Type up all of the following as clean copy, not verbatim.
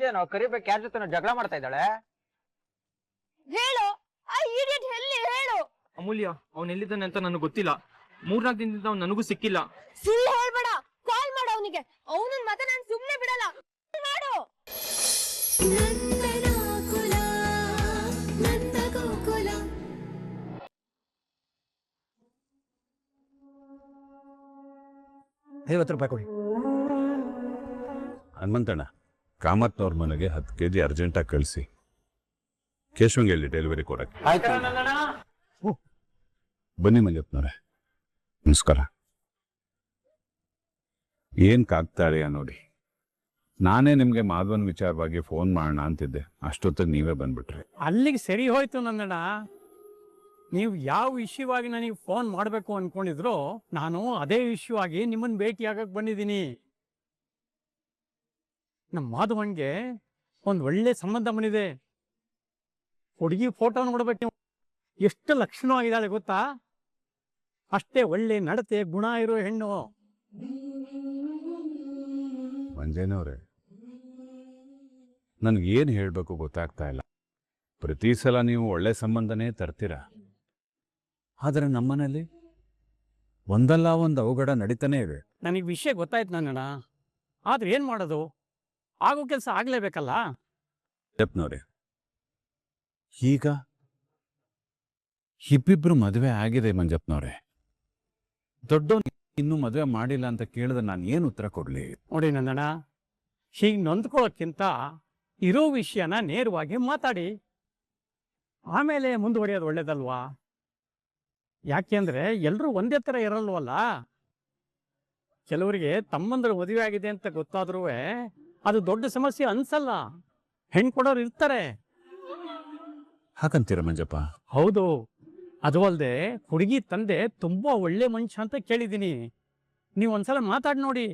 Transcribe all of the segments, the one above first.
ಇದೇನೋ ಕರಿಬೇಕು ಯಾರ ಜೊತೆ ಜಗಳ ಮಾಡ್ತಾ ಇದ್ದಾಳೆ. ಹೇಳು, ಆ ಇಡಿಯಟ್ ಎಲ್ಲಿ ಹೇಳು. ಅಮೂಲ್ಯ ಅವ್ನು ಎಲ್ಲಿದ್ದಾನೆ ಅಂತ ನನಗೆ ಗೊತ್ತಿಲ್ಲ. 3-4 ದಿನದಿಂದ ಅವ್ನು ನನಗೂ ಸಿಕ್ಕಿಲ್ಲ. ಸುಳ್ಳು ಹೇಳ್ಬೇಡ, ಕಾಲ್ ಮಾಡು ಅವನಿಗೆ. ಅವನನ್ನ ಮತ್ತೆ ನಾನು ಸುಮ್ಮನೆ ಬಿಡಲ್ಲ. ಮಾಡು. ₹50 ಕೊಡಿ. ಹನುಮಂತಣ್ಣ, ಕಾಮತ್ನವ್ರ ಮನೆಗೆ 10 kg ಅರ್ಜೆಂಟಾಗಿ ಕಳಿಸಿ. ಕೇಶವಂಗೆ ಹೇಳಿ ಡೆಲಿವರಿ ಕೊಡಕ್ಕೆ. ಬನ್ನಿ ಮಂಜಪ್ಪನವ್ರೆ, ನಮಸ್ಕಾರ. ಏನ್ ಕಾಗ್ತಾಳೆಯ ನೋಡಿ. ನಾನೇ ನಿಮ್ಗೆ ಮಾಧವನ್ ವಿಚಾರವಾಗಿ ಫೋನ್ ಮಾಡೋಣ ಅಂತಿದ್ದೆ, ಅಷ್ಟೊತ್ತಿಗೆ ನೀವೇ ಬಂದ್ಬಿಟ್ರಿ. ಅಲ್ಲಿಗೆ ಸರಿ ಹೋಯ್ತು ನಂದಣ್ಣ. ನೀವು ಯಾವ ವಿಷಯವಾಗಿ ನನಗೆ ಫೋನ್ ಮಾಡಬೇಕು ಅನ್ಕೊಂಡಿದ್ರು, ನಾನು ಅದೇ ವಿಷಯವಾಗಿ ನಿಮ್ಮನ್ನು ಭೇಟಿಯಾಗಕ್ಕೆ ಬಂದಿದ್ದೀನಿ. ನಮ್ಮ ಮಾಧವನ್ಗೆ ಒಂದು ಒಳ್ಳೆ ಸಂಬಂಧ ಬಂದಿದೆ. ಹುಡುಗಿ ಫೋಟೋ ನೋಡ್ಬೇಕು ನೀವು, ಎಷ್ಟು ಲಕ್ಷಣವಾಗಿದ್ದಾಳೆ ಗೊತ್ತಾ? ಅಷ್ಟೇ ಒಳ್ಳೆ ನಡತೆ ಗುಣ ಇರೋ ಹೆಣ್ಣು. ಮಂಜೇನವ್ರೆ, ನನ್ಗೇನು ಹೇಳಬೇಕು ಗೊತ್ತಾಗ್ತಾ ಇಲ್ಲ. ಪ್ರತಿ ಸಲ ನೀವು ಒಳ್ಳೆ ಸಂಬಂಧನೇ ತರ್ತೀರಾ, ಆದರೆ ನಮ್ಮನೇಲಿ ಒಂದಲ್ಲ ಒಂದು ಅವಘಡ ನಡೀತಾನೆ ಇವೆ. ನನಗೆ ವಿಷಯ ಗೊತ್ತಾಯ್ತು ನನ್ನಣ್ಣ, ಆದ್ರೆ ಏನು ಮಾಡೋದು? ಆಗೋ ಕೆಲಸ ಆಗಲೇಬೇಕಲ್ಲ. ಮಂಜಪ್ಪನವ್ರೆ, ಈಗ ಇಬ್ಬಿಬ್ರು ಮದುವೆ ಆಗಿದೆ ಮಂಜಪ್ಪನವ್ರೆ. ದೊಡ್ಡವನು ಇನ್ನೂ ಮದುವೆ ಮಾಡಿಲ್ಲ ಅಂತ ಕೇಳಿದ್ರೆ ನಾನು ಏನು ಉತ್ತರ ಕೊಡ್ಲಿ? ನೋಡಿ ನಂದಣ್ಣ, ಹೀಗೆ ನೊಂದ್ಕೊಳ್ಳೋಕ್ಕಿಂತ ಇರೋ ವಿಷಯನ ನೇರವಾಗಿ ಮಾತಾಡಿ, ಆಮೇಲೆ ಮುಂದುವರಿಯೋದು ಒಳ್ಳೇದಲ್ವಾ? ಯಾಕೆಂದ್ರೆ ಎಲ್ಲರೂ ಒಂದೇ ಥರ ಇರಲ್ವಲ್ಲ. ಕೆಲವರಿಗೆ ತಮ್ಮಂದ್ರ ಮದುವೆ ಆಗಿದೆ ಅಂತ ಗೊತ್ತಾದ್ರೂ ಅದು ದೊಡ್ಡ ಸಮಸ್ಯೆ ಅನ್ಸಲ್ಲ. ಹೆಣ್ಣು ಕೊಡೋರು ಇರ್ತಾರೆ. ಹಾಗಂತೀರ ಮಂಜಪ್ಪ? ಹೌದು. ಅದು ಅಲ್ಲದೆ ಹುಡುಗಿ ತಂದೆ ತುಂಬಾ ಒಳ್ಳೆ ಮನುಷ್ಯ ಅಂತ ಕೇಳಿದ್ದೀನಿ. ನೀವು ಒಂದ್ಸಲ ಮಾತಾಡಿ ನೋಡಿ.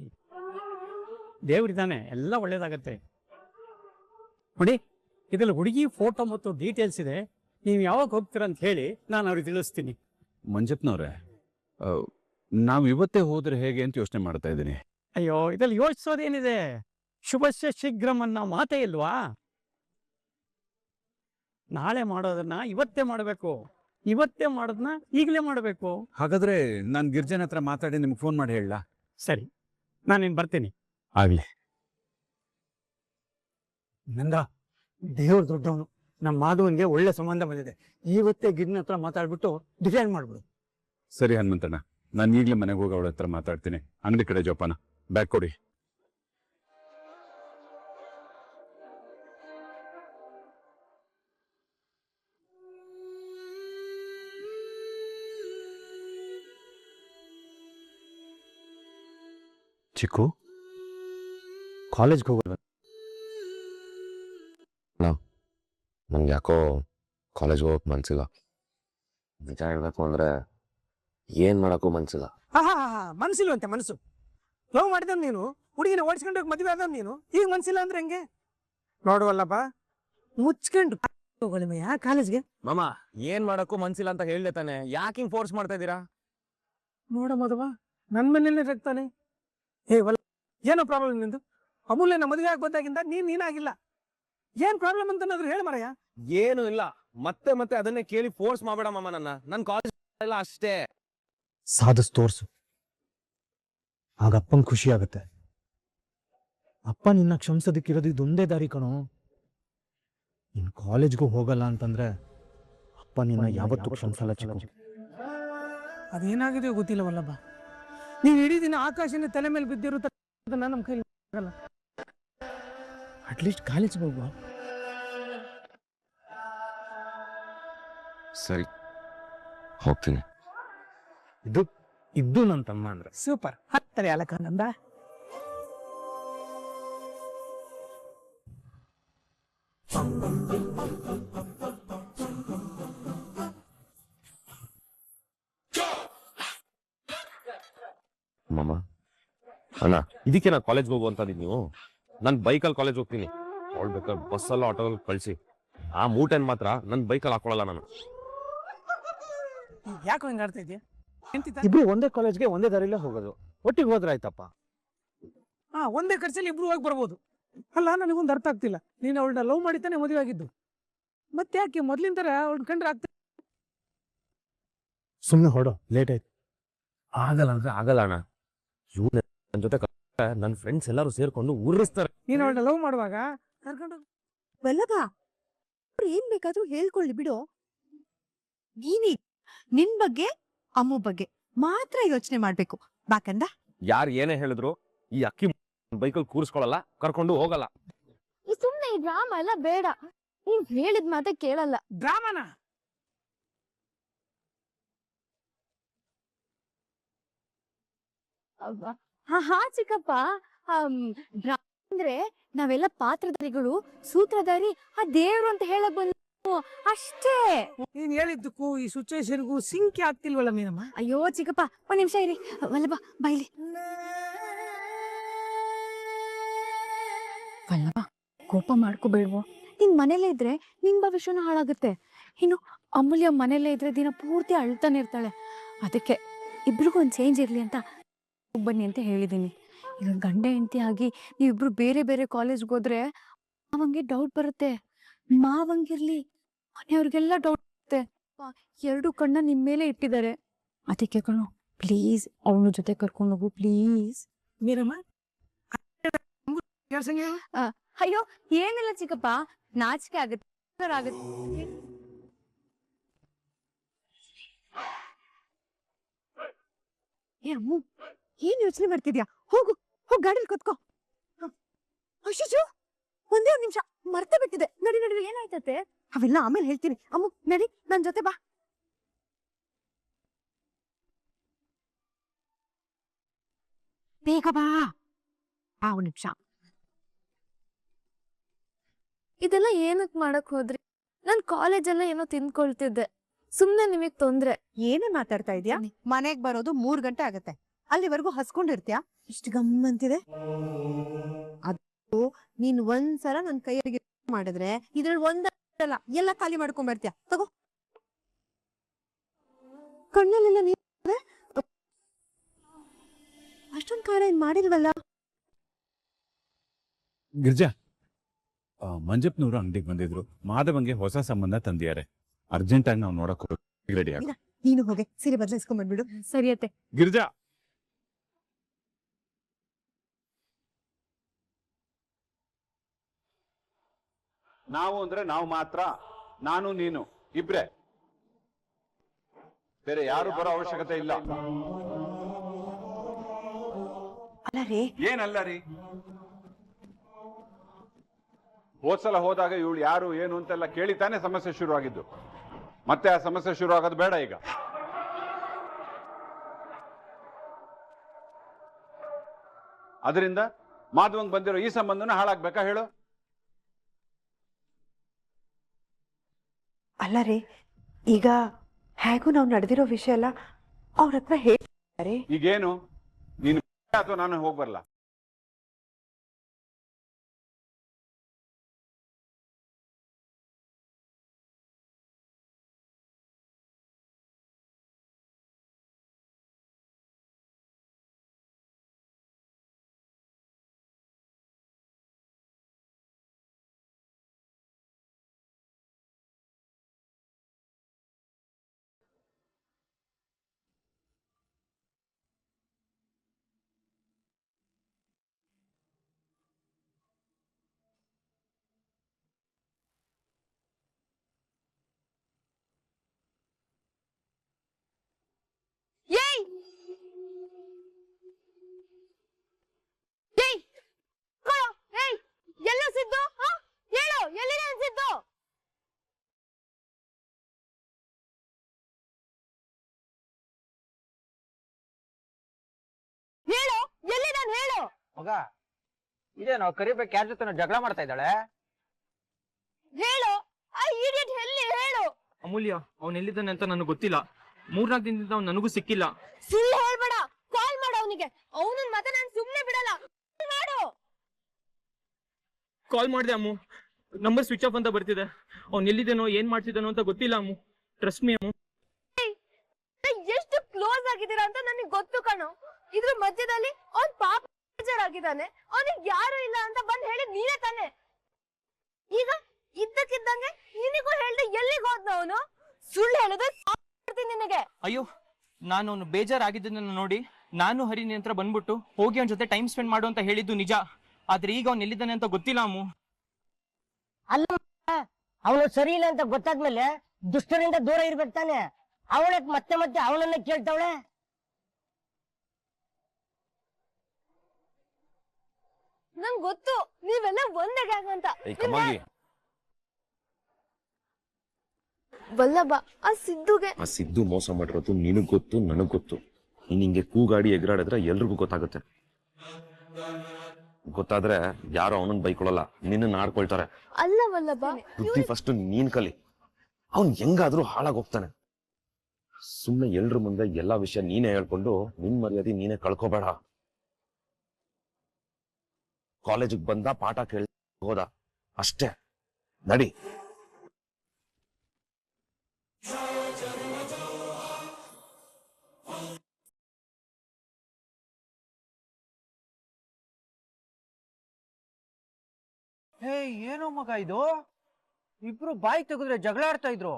ದೇವ್ರಿದ್ದಾನೆ, ಎಲ್ಲ ಒಳ್ಳೇದಾಗತ್ತೆ. ನೋಡಿ, ಇದ್ರಲ್ಲಿ ಹುಡುಗಿ ಫೋಟೋ ಮತ್ತು ಡೀಟೇಲ್ಸ್ ಇದೆ. ನೀವು ಯಾವಾಗ ಹೋಗ್ತೀರ ಅಂತ ಹೇಳಿ ನಾನು ಅವ್ರಿಗೆ ತಿಳಿಸ್ತೀನಿ. ಮಂಜಪ್ಪನವ್ರೆ, ನಾವು ಇವತ್ತೇ ಹೋದ್ರೆ ಹೇಗೆ ಅಂತ ಯೋಚನೆ ಮಾಡ್ತಾ ಇದ್ದೀನಿ. ಅಯ್ಯೋ, ಇದ್ರಲ್ಲಿ ಯೋಚಿಸೋದೇನಿದೆ? ಶುಭಸ್ಯ ಶೀಘ್ರಂ ಅನ್ನೋ ಮಾತೇ ಇಲ್ವಾ? ನಾಳೆ ಮಾಡೋದನ್ನ ಇವತ್ತೇ ಮಾಡಬೇಕು, ಇವತ್ತೇ ಮಾಡೋದನ್ನ ಈಗಲೇ ಮಾಡಬೇಕು. ಹಾಗಾದ್ರೆ ನಾನು ಗಿರ್ಜನ್ ಹತ್ರ ಮಾತಾಡಿ ನಿಮ್ಗೆ ಫೋನ್ ಮಾಡಿ ಹೇಳಲಾ? ಸರಿ, ನಾನಿನ್ ಬರ್ತೀನಿ. ಆಗ್ಲಿ. ನಂದ, ದೇವ್ರ ದೊಡ್ಡವನು. ನಮ್ಮ ಮಾಧವನ್ಗೆ ಒಳ್ಳೆ ಸಂಬಂಧ ಬಂದಿದೆ. ಇವತ್ತೇ ಗಿರ್ಜನ್ ಹತ್ರ ಮಾತಾಡ್ಬಿಟ್ಟು ಡಿಸೈಡ್ ಮಾಡ್ಬಿಡು. ಸರಿ ಹನುಮಂತಣ್ಣ, ನಾನು ಈಗಲೇ ಮನೆಗೆ ಹೋಗಿ ಅವಳ ಹತ್ರ ಮಾತಾಡ್ತೀನಿ. ಅಂಗಡಿ ಕಡೆ ಜೋಪಾನ. ಬ್ಯಾಗ್ ಕೊಡಿ. ಚಿಕ್ಕು, ಕಾಲೇಜ್ಗೆ ಹೋಗೋದು? ನಂಗೆ ಯಾಕೋ ಕಾಲೇಜ್ಗೆ ಹೋಗಕ್ಕೆ ಮನ್ಸಿಲ್ಲ. ನಿಜ ಹೇಳ್ಬೇಕು ಅಂದ್ರೆ ಏನ್ ಮಾಡಕ್ಕೂ ಮನ್ಸಿಲ್ಲ. ಮನ್ಸಿಲ್ವಂತೆ ಮನಸ್ಸು. ಲವ್ ಮಾಡಿದವ್ ನೀನು, ಹುಡುಗಿನ ಓಡಿಸ್ಕೊಂಡು ಹೋಗಿ ಮದುವೆ ಆದವ್ ನೀನು, ಈಗ ಮನ್ಸಿಲ್ಲ ಅಂದ್ರೆ ಹೆಂಗೆ? ನೋಡುವಲ್ಲಪ್ಪ, ಮುಚ್ಕೊಂಡು ಹೋಗೋಳಿಮಯ್ಯ ಕಾಲೇಜ್ಗೆ. ಮಾಮ, ಏನ್ ಮಾಡಕ್ಕೂ ಮನ್ಸಿಲ್ಲ ಅಂತ ಹೇಳ್ದೆ ತಾನೆ, ಯಾಕೆ ಹಿಂಗ್ ಫೋರ್ಸ್ ಮಾಡ್ತಾ ಇದ್ದೀರಾ? ನೋಡ ಮಧುವ, ನನ್ ಮನೇಲಿ ಇರ್ತಾನೆ. ಏನೋ ಪ್ರಾಬ್ಲಮ್ ನಿಂದು? ಅಮೂಲ್ಯನ ಮದುವೆ ಆಗಿ ಬಂದಾಗಿಂದ ನೀನಾಗಿಲ್ಲ. ಏನ್ ಪ್ರಾಬ್ಲಮ್ ಅಂತ ಹೇಳ ಮರಯ್ಯ. ಏನು ಇಲ್ಲ, ಮತ್ತೆ ಮತ್ತೆ ಅದನ್ನೇ ಕೇಳಿ ಫೋರ್ಸ್ ಮಾಡ್ಬೇಡ ಮಾಮ. ನನ್ ಕಾಲೇಜ್ ಇಲ್ಲ ಅಷ್ಟೇ. ಸಾಧಿಸ್ ತೋರ್ಸು, ಆಗ ಅಪ್ಪನ್ ಖುಷಿ ಆಗುತ್ತೆ. ಅಪ್ಪ ನಿನ್ನ ಕ್ಷಮಿಸೋದಕ್ಕಿರೋದು ಇದೊಂದೇ ದಾರಿ ಕಣೋ. ಇನ್ ಕಾಲೇಜ್ಗೂ ಹೋಗಲ್ಲ ಅಂತಂದ್ರೆ ಅಪ್ಪ ನಿನ್ನ ಯಾವತ್ತೂ ಕ್ಷಮಿಸಲ್ಲ ಚಿಕ್ಕು. ಅದೇನಾಗಿದೆಯೋ ಗೊತ್ತಿಲ್ಲವಲ್ಲಪ್ಪ. ನೀವ್ ಇಡೀ ದಿನ ಆಕಾಶನ ತಲೆ ಮೇಲೆ ಬಿದ್ದಿರುತ್ತ, ನಮ್ಮ ಕೈಲಿ ಆಗಲ್ಲ. ಅಟ್ಲೀಸ್ಟ್ ಕಾಲೇಜ್ಗೆ ಹೋಗುವ. ಸರಿ, ಹೋಗ್ತೀನಿ. ಇದ್ದು ನನ್ನ ತಮ್ಮ ಅಂದ್ರೆ ಸೂಪರ್. ಹತ್ತರೆ ಅಲಕಂದ. ಮಾಮ, ಅಣ್ಣ, ಇದಕ್ಕೆ ನಾ ಕಾಲೇಜ್ಗೆ ಹೋಗುವಂತದ್ದು. ನೀವು ನನ್ ಬೈಕಲ್ಲಿ ಕಾಲೇಜ್ ಹೋಗ್ತೀನಿ. ಅವಳು ಬೇಕಾದ್ರೆ ಬಸ್ಸಲ್ಲ ಆಟೋದಲ್ಲಿ ಕಳಿಸಿ. ಆ ಮೂಟೆನ್ ಮಾತ್ರ ನನ್ ಬೈಕಲ್ಲಿ ಹಾಕೊಳ್ಳಲ್ಲ ನಾನು. ಯಾಕೆ ಹಿಂಗ ಆಡ್ತಾ ಇದೆಯಾ? ಇಬ್ರು ಒಂದೇ ಕಾಲೇಜ್ಗೆ ಒಂದೇ ದಾರಿಲೇ ಹೋಗೋದು. ಒಟ್ಟಿಗೆ ಹೋದ್ರೆ ಆಯ್ತಪ್ಪ. ಒಂದೇ ಖರ್ಚಲ್ಲಿ ಇಬ್ರು ಹೋಗಿ ಬರ್ಬೋದು. ಅಲ್ಲ ನನಗೊಂದು ಅರ್ಥ ಆಗ್ತಿಲ್ಲ, ನೀನು ಅವಳನ್ನ ಲವ್ ಮಾಡಿತಾನೆ ಮದುವೆ ಆಗಿದ್ದು, ಮತ್ತೆ ಯಾಕೆ ಮೊದ್ಲಿನ ತರ ಅವಳ ಕಂಡ್ರೆ ಆಗ್ತಾ? ಸುಮ್ಮನೆ ಹೊಡೋ, ಲೇಟ್ ಆಯ್ತು. ಆಗಲ್ಲ ಅಂದ್ರೆ ಆಗಲ್ಲ ಅಣ್ಣ. ಇವ್ನು ನನ್ನ ಜೊತೆ ನನ್ನ ಫ್ರೆಂಡ್ಸ್ ಎಲ್ಲರೂ ಸೇರ್ಕೊಂಡು ಉರ್ರಿಸ್ತಾರೆ. ನೀನು ಅವಳನ್ನ ಲವ್ ಮಾಡುವಾಗ ಕರ್ಕೊಂಡು ಬಲ್ಲಗ ಅವ್ರು ಏನ್ ಬೇಕಾದ್ರೂ ಹೇಳ್ಕೊಳ್ಳಿ ಬಿಡು. ನೀನಿ ನಿನ್ ಬಗ್ಗೆ ಅಮ್ಮ ಬಗ್ಗೆ ಮಾತ್ರ ಯೋಚನೆ ಮಾಡ್ಬೇಕು. ಬಾಕಂದ ಯಾರು ಏನೇ ಹೇಳಿದ್ರು ಈ ಅಕ್ಕಿ ಬೈಕಲ್ಲಿ ಕೂರಿಸ್ಕೊಳಲ್ಲ, ಕರ್ಕೊಂಡು ಹೋಗಲ್ಲ. ಸುಮ್ನೆ ಈ ಡ್ರಾಮ ಎಲ್ಲ ಬೇಡ. ನೀನ್ ಹೇಳಿದ್ ಮಾತೆ ಕೇಳಲ್ಲ. ಡ್ರಾಮನ ಹಾ ಚಿಕ್ಕಪ್ಪ, ಡ್ರಾಮ ಅಂದ್ರೆ ನಾವೆಲ್ಲ ಪಾತ್ರಧಾರಿಗಳು, ಸೂತ್ರಧಾರಿ ಆ ದೇವ್ರು ಅಂತ ಹೇಳಕ್ ಬಂದ ಅಷ್ಟೇ. ನೀನ್ ಹೇಳಿದ್ದಕ್ಕೂ ಈ ಸಿಚುವೇಶನ್ಗೂ ಸಿಂಕ್ ಆಗ್ತಿಲ್ವಲ್ಲ ಮೀನಮ್ಮ? ಅಯ್ಯೋ ಚಿಕ್ಕಪ್ಪ ಒಂದ್ ನಿಮಿಷ ಇರಿ. ವಲ್ಲಭ ಬೈಲಿ. ವಲ್ಲಭ ಕೋಪ ಮಾಡ್ಕೋಬೇಡ್ವೋ. ನಿನ್ ಮನೇಲೇ ಇದ್ರೆ ನಿನ್ ಭವಿಷ್ಯನೂ ಹಾಳಾಗುತ್ತೆ. ಇನ್ನು ಅಮೂಲ್ಯ ಮನೇಲೇ ಇದ್ರೆ ದಿನ ಪೂರ್ತಿ ಅಳ್ತಾನೆ ಇರ್ತಾಳೆ. ಅದಕ್ಕೆ ಇಬ್ರಿಗೂ ಒಂದ್ ಚೇಂಜ್ ಇರ್ಲಿ ಅಂತ ಬನ್ನಿ ಅಂತ ಹೇಳಿದೀನಿ. ಈಗ ಗಂಡ ಹೆಂಡತಿ ಆಗಿ ನೀವಿಬ್ರು ಬೇರೆ ಬೇರೆ ಕಾಲೇಜ್ಗೆ ಹೋದ್ರೆ ಮಾವಂಗೆ ಡೌಟ್ ಬರುತ್ತೆ. ಮಾವಂಗಿರ್ಲಿ ಮನೆಯವ್ರಿಗೆಲ್ಲ ಡೌಟ್ ಬರುತ್ತೆ. ಎರಡು ಕಣ್ಣ ನಿಮ್ ಮೇಲೆ ಇಟ್ಟಿದ್ದಾರೆ. ಅದಕ್ಕೆ ಕಣು, ಪ್ಲೀಸ್ ಅವನ ಜೊತೆ ಕರ್ಕೊಂಡು ಹೋಗು ಪ್ಲೀಸ್. ಮೀನಮ್ಮ ಅಯ್ಯೋ ಏನಿಲ್ಲ ಚಿಕ್ಕಪ್ಪ, ನಾಚಿಕೆ ಆಗುತ್ತೆ. ಏನ್ ಯೋಚನೆ ಮಾಡ್ತಿದ್ಯಾ? ಹೋಗು ಹೋಗ್ ಗಾಡಿಲಿ ಕೂತ್ಕೋ. ಅಶಿಶು ಒಂದೇ ಒಂದ್ ನಿಮಿಷ ಮರ್ತೆ ಬಿಟ್ಟಿದೆ. ನಡಿ ನಡಿ, ಏನಾಯ್ತತೆ? ಅವೆಲ್ಲ ಆಮೇಲೆ ಹೇಳ್ತೀನಿ. ಅಮ್ಮು ನಡಿ ನನ್ ಜೊತೆ ಬಾ. ಬೇಗ ಬಾ. ಒಂದ್ ನಿಮಿಷ. ಇದೆಲ್ಲ ಏನಕ್ ಮಾಡಕ್ ಹೋದ್ರಿ? ನಾನ್ ಕಾಲೇಜೆಲ್ಲ ಏನೋ ತಿನ್ಕೊಳ್ತಿದ್ದೆ. ಸುಮ್ನೆ ನಿಮಗ್ ತೊಂದ್ರೆ. ಏನೇ ಮಾತಾಡ್ತಾ ಇದ್ಯಾ? ಮನೆಗ್ ಬರೋದು 3 ಗಂಟೆ ಆಗತ್ತೆ. ಅಲ್ಲಿವರೆಗೂ ಹಸ್ಕೊಂಡಿರ್ತೀಯಾ? ಇಷ್ಟು ಗಮ್ಮಂತಿದೆ. ಅದು ನೀನ್ ಒಂದ್ಸಲ ನನ್ ಕೈಯಲ್ಲಿ ಮಾಡಿದ್ರೆ ಇದ್ರಲ್ಲಿ ಒಂದಲ್ಲ ಎಲ್ಲ ಖಾಲಿ ಮಾಡ್ಕೊಂಡ್ ಬರ್ತೀಯ. ತಗೋ. ಕಣ್ಣಲ್ಲೆಲ್ಲ ನೀ ಅಷ್ಟೊಂದ್ ಖಾರ ಏನ್ ಮಾಡಿಲ್ವಲ್ಲ? ಗಿರ್ಜಾ, ಮಂಜಪ್ಪನವರು ಅಂಗಡಿಗೆ ಬಂದಿದ್ರು. ಮಾಧವಂಗೆ ಹೊಸ ಸಂಬಂಧ ತಂದಿದ್ದಾರೆ. ಅರ್ಜೆಂಟ್ ಆಗಿ ನಾವು ನೋಡಕ್ ರೆಡಿ ಆಗ. ನೀನು ಹೋಗಿ ಸೀರೆ ಬದಲಾಯಿಸ್ಕೊಂಡ್ ಬಂದ್ಬಿಡು. ಸರಿಯತ್ತೆ. ಗಿರ್ಜಾ, ನಾವು ಅಂದ್ರೆ ನಾವು ಮಾತ್ರ, ನಾನು ನೀನು ಇಬ್ರೆ, ಬೇರೆ ಯಾರು ಬರೋ ಅವಶ್ಯಕತೆ ಇಲ್ಲ. ಅಲ್ಲ ರೀ. ಏನಲ್ಲ ರೀ, ಹೋದ್ಸಲ ಹೋದಾಗ ಇವಳು ಯಾರು ಏನು ಅಂತೆಲ್ಲ ಕೇಳಿತಾನೆ ಸಮಸ್ಯೆ ಶುರು ಆಗಿದ್ದು. ಮತ್ತೆ ಆ ಸಮಸ್ಯೆ ಶುರು ಆಗೋದು ಬೇಡ ಈಗ. ಅದರಿಂದ ಮಾಧವಂಗ್ ಬಂದಿರೋ ಈ ಸಂಬಂಧನ ಹಾಳಾಗ್ಬೇಕಾ ಹೇಳು? ಅಲ್ಲ ರೀ, ಈಗ ಹೇಗೂ ನಾವು ನಡೆದಿರೋ ವಿಷಯ ಎಲ್ಲ ಅವ್ರ ಹತ್ರ ಹೇಳ್ತಾರೆ. ಈಗೇನು ನೀನು ಅಥವಾ ನಾನು ಹೋಗಿ ಬರಲ್ಲ? ಏಯ್ ಏಯ್ ಕಳೋ, ಏಯ್ ಎಲ್ಲ ಸಿದ್ದು? ಹೇಳು, ಎಲ್ಲಿದೆ ಸಿದ್ದು? ಹೇಳು, ಎಲ್ಲಿದಾನ್ ಹೇಳು. ಮಗ ಇದೇನೋ ಕರಿಬೇಕು ಯಾರ ಜೊತೆ ಜಗಳ ಮಾಡ್ತಾ ಇದ್ದಾಳೆ? ಹೇಳು, ಆ ಇಡಿಯಟ್ ಎಲ್ಲಿ ಹೇಳು. ಅಮೂಲ್ಯ, ಅವ್ನು ಎಲ್ಲಿದ್ದಾನೆ ಅಂತ ನನಗೆ ಗೊತ್ತಿಲ್ಲ. 3-4 ದಿನದಿಂದ ಅವ್ನು ನನಗೂ ಸಿಕ್ಕಿಲ್ಲ. ಸುಳ್ಳು ಹೇಳ್ಬೇಡ. ಕಾಲ್ ಮಾಡು ಅವನಿಗೆ. ಅವನನ್ನ ಮತ್ತೆ ನಾನು ಸುಮ್ನೆ ಬಿಡಲ್ಲ. ಮಾಡು. ಕಾಲ್ ಮಾಡಿದೆ ಅಮ್ಮು, ನಂಬರ್ ಸ್ವಿಚ್ ಆಫ್ ಅಂತ ಬರ್ತಿದೆ. ಅವ್ನು ಎಲ್ಲಿದ್ದಾನೋ ಏನ್ ಮಾಡ್ತಿದ್ದಾನೋ ಅಂತ ಗೊತ್ತಿಲ್ಲ ಅಮ್ಮು. ಟ್ರಸ್ಟ್ ಮೀ ಅಮ್ಮು. ಎಷ್ಟು ಕ್ಲೋಸ್ ಆಗಿದ್ದೀರಾ ಅಂತ ನನಗೆ ಗೊತ್ತು ಕಣೋ. ಇದ್ರ ಮಧ್ಯದಲ್ಲಿ ಅವ್ನ್ ಪಾಪ ಬೇಜಾರಾಗಿದ್ದಾನೆ, ಅವನಿಗೆ ಯಾರು ಇಲ್ಲ ಅಂತ ಬಂದ್ ಹೇಳಿದ್ ನೀನೇ ತಾನೆ. ಈಗ ಇದ್ದಕ್ಕಿದ್ದಂಗೆ ನಿನಗೂ ಹೇಳ್ದೆ ಎಲ್ಲಿಗೆ ಹೋದ್ನ ಅವನು? ಸುಳ್ಳು ಹೇಳಿದ್ರೆ ನಿನಗೆ. ಅಯ್ಯೋ, ನಾನು ಅವನು ಬೇಜಾರಾಗಿದ್ದನ್ನ ನೋಡಿ ನಾನು ಹರಿ ನಿನ್ ಹತ್ರ ಬಂದ್ಬಿಟ್ಟು ಹೋಗಿ ಅವನ ಜೊತೆ ಟೈಮ್ ಸ್ಪೆಂಡ್ ಮಾಡು ಅಂತ ಹೇಳಿದ್ದು ನಿಜ. ಆದ್ರೆ ಈಗ ಅವ್ನು ಎಲ್ಲಿದ್ದಾನೆ ಅಂತ ಗೊತ್ತಿಲ್ಲ ಅಮ್ಮು. ಅಲ್ಲ, ಅವನು ಸರಿ ಇಲ್ಲ ಅಂತ ಗೊತ್ತಾದ್ಮೇಲೆ ದುಷ್ಟರಿಂದ ದೂರ ಇರ್ಬೇಕು ತಾನೆ. ಅವಳಕ್ ಮತ್ತೆ ಮತ್ತೆ ಅವನನ್ನ ಕೇಳ್ತಾವಳೆ. ನಂಗ್ ಗೊತ್ತು ನೀವೆಲ್ಲ ಒಂದೇ ಗ್ಯಾಂಗ್ ಅಂತ. ವಲ್ಲಭ, ಆ ಸಿದ್ದುಗೆ ಆ ಸಿದ್ದು ಮೋಸ ಮಾಡಿರೋದು ನಿನಗ್ ಗೊತ್ತು, ನನಗ್ ಗೊತ್ತು. ನೀನ್ ಹಿಂಗೆ ಕೂಗಾಡಿ ಎಗರಾಡಿದ್ರೆ ಎಲ್ರಿಗೂ ಗೊತ್ತಾಗುತ್ತೆ. ಗೊತ್ತಾದ್ರೆ ಯಾರು ಅವನನ್ನ ಬೈಕೊಳ್ಳಲ್ಲ, ನಿನ್ನ ಆಡ್ಕೊಳ್ತಾರೆ. ಅಲ್ಲ ವಲ್ಲಭ, ಬುದ್ಧಿ ಫಸ್ಟ್ ನೀನ್ ಕಲಿ. ಅವನ್ ಹೆಂಗಾದ್ರೂ ಹಾಳಾಗೋಗ್ತಾನೆ. ಸುಮ್ನೆ ಎಲ್ರ ಮುಂದೆ ಎಲ್ಲಾ ವಿಷಯ ನೀನೇ ಹೇಳ್ಕೊಂಡು ನಿನ್ ಮರ್ಯಾದೆ ನೀನೇ ಕಳ್ಕೋಬೇಡ. ಕಾಲೇಜಿಗೆ ಬಂದ, ಪಾಠ ಕೇಳಿ ಹೋದ, ಅಷ್ಟೇ. ನಡಿ. ಹೇ, ಏನೋ ಮಗ ಇದು, ಇಬ್ರು ಬಾಯಿ ತೆಗೆದ್ರೆ ಜಗಳ ಆಡ್ತಾ ಇದ್ರು,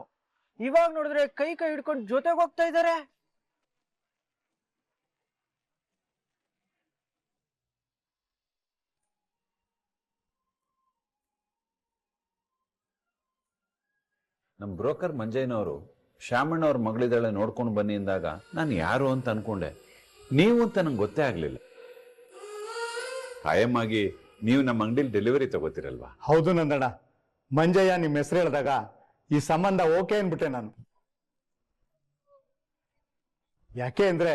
ಇವಾಗ ನೋಡಿದ್ರೆ ಕೈ ಕೈ ಹಿಡ್ಕೊಂಡು ಜೊತೆಗೆ ಹೋಗ್ತಾ ಇದಾರೆ. ನಮ್ಮ ಬ್ರೋಕರ್ ಮಂಜಯ್ಯನವರು ಶ್ಯಾಮಣ್ಣವ್ರ ಮಗಳಿದ್ದಾಳೆ ನೋಡ್ಕೊಂಡು ಬನ್ನಿ ಅಂದಾಗ ನಾನು ಯಾರು ಅಂತ ಅನ್ಕೊಂಡೆ. ನೀವು ಅಂತ ನಂಗೆ ಗೊತ್ತೇ ಆಗ್ಲಿಲ್ಲ. ಕಾಯಮಾಗಿ ನೀವು ನಮ್ಮ ಅಂಗಡಿಲಿ ಡೆಲಿವರಿ ತಗೋತಿರಲ್ವಾ? ಹೌದು ನಂದಣ್ಣ, ಮಂಜಯ್ಯ ನಿಮ್ಮ ಹೆಸರು ಹೇಳಿದಾಗ ಈ ಸಂಬಂಧ ಓಕೆ ಅನ್ಬಿಟ್ಟೆ ನಾನು. ಯಾಕೆ ಅಂದ್ರೆ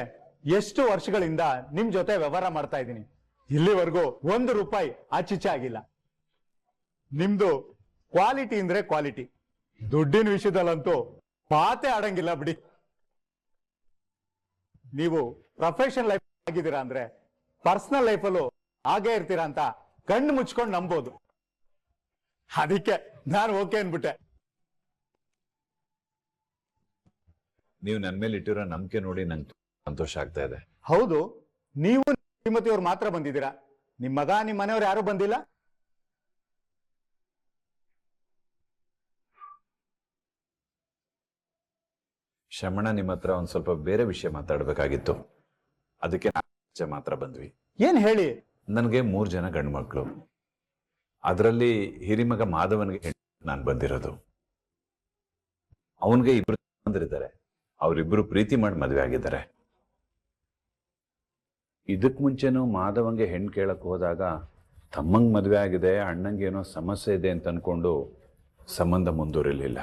ಎಷ್ಟು ವರ್ಷಗಳಿಂದ ನಿಮ್ ಜೊತೆ ವ್ಯವಹಾರ ಮಾಡ್ತಾ ಇದ್ದೀನಿ, ಇಲ್ಲಿವರೆಗೂ ₹1 ಆಚೀಚೆ ಆಗಿಲ್ಲ. ನಿಮ್ದು ಕ್ವಾಲಿಟಿ ಅಂದ್ರೆ ಕ್ವಾಲಿಟಿ, ದುಡ್ಡಿನ ವಿಷಯದಲ್ಲಂತೂ ಮಾತೇ ಆಡಂಗಿಲ್ಲ ಬಿಡಿ. ನೀವು ಪ್ರೊಫೆಷನಲ್ ಲೈಫ್ ಆಗಿದ್ದೀರಾ ಅಂದ್ರೆ ಪರ್ಸನಲ್ ಲೈಫಲ್ಲೂ ಹಾಗೇ ಇರ್ತೀರಾ ಅಂತ ಕಣ್ಣು ಮುಚ್ಕೊಂಡು ನಂಬೋದು. ಅದಕ್ಕೆ ನಾನು ಓಕೆ ಅನ್ಬಿಟ್ಟೆ. ನೀವು ನನ್ನ ಮೇಲೆ ಇಟ್ಟಿರೋ ನಂಬಿಕೆ ನೋಡಿ ನಂಗೆ ಸಂತೋಷ ಆಗ್ತಾ ಇದೆ. ಹೌದು, ನೀವು ಶ್ರೀಮತಿಯವ್ರು ಮಾತ್ರ ಬಂದಿದ್ದೀರಾ, ನಿಮ್ಮ ಮಗ ನಿಮ್ಮ ಮನೆಯವ್ರು ಯಾರು ಬಂದಿಲ್ಲ? ಶಮಣ ನಿಮ್ಮ ಹತ್ರ ಒಂದ್ ಸ್ವಲ್ಪ ಬೇರೆ ವಿಷಯ ಮಾತಾಡ್ಬೇಕಾಗಿತ್ತು, ಅದಕ್ಕೆ ನಾವು ಮಾತ್ರ ಬಂದ್ವಿ. ಏನ್ ಹೇಳಿ? ನನಗೆ 3 ಜನ ಗಂಡು ಮಕ್ಕಳು, ಅದರಲ್ಲಿ ಹಿರಿಮಗ ಮಾಧವನಿಗೆ ನಾನು ಬಂದಿರೋದು. ಅವನಿಗೆ 2 ಬಂದಿದ್ದಾರೆ, ಅವರಿಬ್ರು ಪ್ರೀತಿ ಮಾಡಿ ಮದುವೆ ಆಗಿದ್ದಾರೆ. ಇದಕ್ ಮುಂಚೆನೂ ಮಾಧವಂಗೆ ಹೆಣ್ಣು ಕೇಳಕ್ ಹೋದಾಗ ತಮ್ಮಂಗ್ ಮದುವೆ ಆಗಿದೆ, ಅಣ್ಣಂಗೆ ಏನೋ ಸಮಸ್ಯೆ ಇದೆ ಅಂತ ಅನ್ಕೊಂಡು ಸಂಬಂಧ ಮುಂದುವರಿಲಿಲ್ಲ.